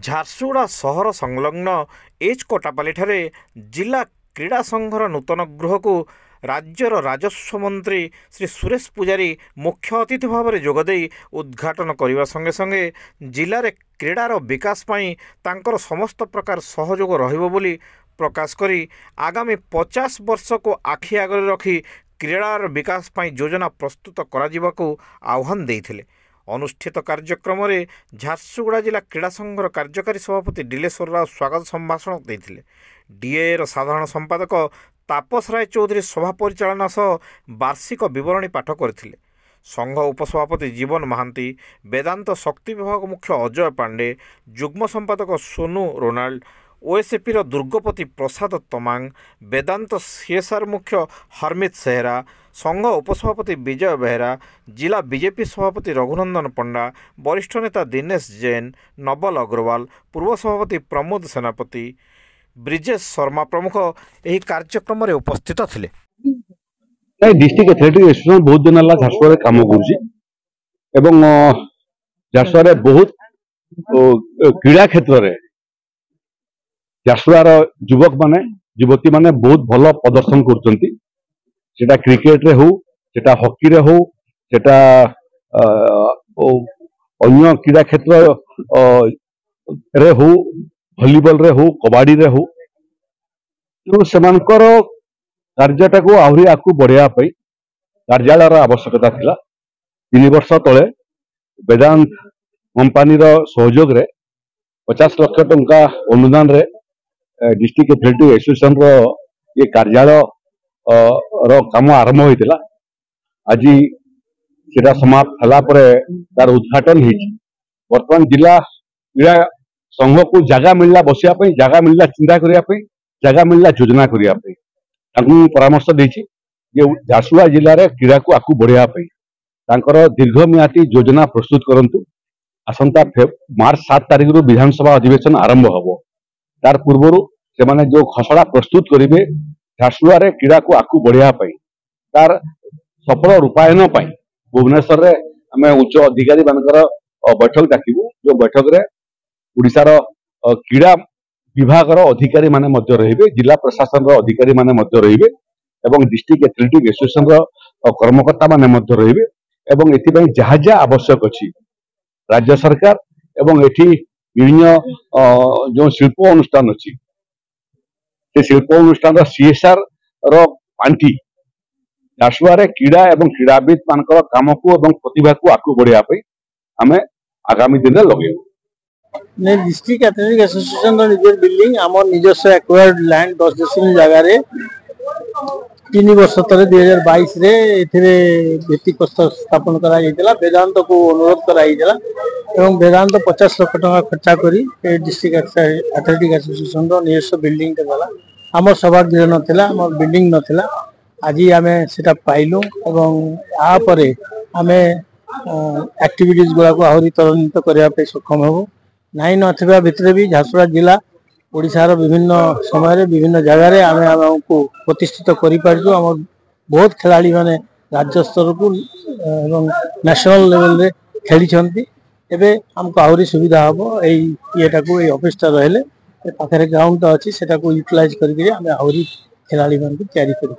ଝାରସୁଗୁଡ଼ା ସହର ସଂଲଗ୍ନ ଏଚ୍ କୋଟାପାଲିଠାରେ ଜିଲ୍ଲା କ୍ରୀଡ଼ା ସଂଘର ନୂତନ ଗୃହକୁ ରାଜ୍ୟର ରାଜସ୍ୱ ମନ୍ତ୍ରୀ ଶ୍ରୀ ସୁରେଶ ପୂଜାରୀ ମୁଖ୍ୟ ଅତିଥି ଭାବରେ ଯୋଗଦେଇ ଉଦ୍ଘାଟନ କରିବା ସଙ୍ଗେ ସଙ୍ଗେ ଜିଲ୍ଲାରେ କ୍ରୀଡ଼ାର ବିକାଶ ପାଇଁ ତାଙ୍କର ସମସ୍ତ ପ୍ରକାର ସହଯୋଗ ରହିବ ବୋଲି ପ୍ରକାଶ କରି ଆଗାମୀ 50 ବର୍ଷକୁ ଆଖି ଆଗରେ ରଖି କ୍ରୀଡ଼ାର ବିକାଶ ପାଇଁ ଯୋଜନା ପ୍ରସ୍ତୁତ କରାଯିବାକୁ ଆହ୍ୱାନ ଦେଇଥିଲେ। ଅନୁଷ୍ଠିତ କାର୍ଯ୍ୟକ୍ରମରେ ଝାରସୁଗୁଡ଼ା ଜିଲ୍ଲା କ୍ରୀଡ଼ା ସଂଘର କାର୍ଯ୍ୟକାରୀ ସଭାପତି ଡିଲେଶ୍ୱର ରାଓ ସ୍ୱାଗତ ସମ୍ଭାଷଣ ଦେଇଥିଲେ। ଡିଏର ସାଧାରଣ ସମ୍ପାଦକ ତାପସ ରାୟ ଚୌଧୁରୀ ସଭା ପରିଚାଳନା ସହ ବାର୍ଷିକ ବିବରଣୀ ପାଠ କରିଥିଲେ। ସଂଘ ଉପସଭାପତି ଜୀବନ ମହାନ୍ତି, ବେଦାନ୍ତ ଶକ୍ତି ବିଭାଗ ମୁଖ୍ୟ ଅଜୟ ପାଣ୍ଡେ, ଯୁଗ୍ମ ସମ୍ପାଦକ ସୋନୁ ରୋନାଲ୍ଡ, ଓଏସ୍ଏପିର ଦୁର୍ଗପତି ପ୍ରସାଦ ତମାଙ୍ଗ, ବେଦାନ୍ତ ସିଏସ୍ଆର୍ ମୁଖ୍ୟ ହରମିତ ସେହେରା, ସଂଘ ଉପସଭାପତି ବିଜୟ ବେହେରା, ଜିଲ୍ଲା ବିଜେପି ସଭାପତି ରଘୁନନ୍ଦନ ପଣ୍ଡା, ବରିଷ୍ଠ ନେତା ଦିନେଶ ଜୈନ, ନବଲ ଅଗ୍ରୱାଲ, ପୂର୍ବ ସଭାପତି ପ୍ରମୋଦ ସେନାପତି, ବ୍ରିଜେଶ ଶର୍ମା ପ୍ରମୁଖ ଏହି କାର୍ଯ୍ୟକ୍ରମରେ ଉପସ୍ଥିତ ଥିଲେ। डिस्ट्रिक्ट एथलेटिक एसोसिएशन बहुत दिन है झारसुगुड़ा काम कर बहुत क्रीड़ा क्षेत्र में झारसुगुड़ा युवक माने युवती माने बहुत भल प्रदर्शन कर क्रिकेट रे हो सेटा हॉकी रे हो सेटा अन्य क्रीड़ा क्षेत्र रे हो वॉलीबॉल रे हो कबड्डी रे हो तो सेमानकर कार्यटा को आहरी आगू बढ़िया कार्यालय आवश्यकता थिला। 3 वर्ष तले वेदांत कंपानी सहयोग रे 50 लाख टंका अनुदान रे डिस्ट्रिक्ट एथलेटिक एसोसिएशन रो ये कार्यालय रो काम आरंभ होइतिला। आज सेटा समाप्त हला परे तार उद्घाटन हेछि। वर्तमान जिला क्रीड़ा संघ को जगह मिलला बसिया पई, जगह मिलला चिंता करिया पई, जगह मिलला योजना करिया पई परामर्श देछि जे झारसुगुड़ा जिले में क्रीड़ा को आगू बढ़िया दीर्घम्यादी योजना प्रस्तुत करंतु। आसंता मार्च 7 तारिख रु विधानसभा अधिवेशन आरंभ हबो। तार पूर्व से माने जो खसड़ा प्रस्तुत करेंगे झारसुगुड़ा रे क्रीड़ा को आगू बढ़िया तार सफल रूपायन भुवनेश्वर रे आमे उच्च अधिकारी मानकर बैठक डाकिबु। जो बैठक रे ओडिसा रो क्रीड़ा विभाग अधिकारी माने मध्य रहिबे, जिला प्रशासन अधिकारी माने मध्य रहिबे एवं डिस्ट्रिक्ट एथलेटिक एसोसिएशन कर्मकर्ता माने मध्य रहिबे एवं एथि जहा जहा आवश्यक अछि राज्य सरकार एवं एथि विभिन्न जो शिल्प अनुष्ठान अछि से शिल्प अनुष्ठान सीएसआर रो पांठी झारसुगुड़ा रे क्रीड़ा एवं क्रीड़ाविद मानकर काम को एवं प्रतिभा को आगू बढ़िया आमे आगामी दिन में लगेबू। डिस्ट्रिक्ट एथलेटिक एसोसिएशन निजर बिल्डिंग आम निजस्व एक्वायर्ड लैंड 10 डेसिमल जगार 3 वर्ष तले 2022 रे एथिरे भित्तिप्रस्तर स्थापन करा वेदांत को अनुरोध करा एवं वेदांत 50 लाख टका खर्चा करी डिस्ट्रिक्ट एथलेटिक एसोसिएशन निजस्व बिल्डिंग देला। आम सभागृह नाला आम बिल्डिंग नाला आज आम से पाइलु एवं यापर आम एक्टिविटीज गुड़ा को आहरी त्वरान्वित करने सक्षम हेबू। नाई नथिबा भितरे भी झारसुगुड़ा जिला ओडिशार विभिन्न समय विभिन्न जगार आम को प्रतिष्ठित कर बहुत खिलाड़ी माने राज्य स्तर को नेशनल लेवल रे खेली एबे हमको आहरी सुविधा हम येटा को ऑफिसटा रहिले पाखे ग्राउंड अच्छी सेटा को यूटिलाइज करके आम आहरी खिलाड़ी मान को तैयारी कर।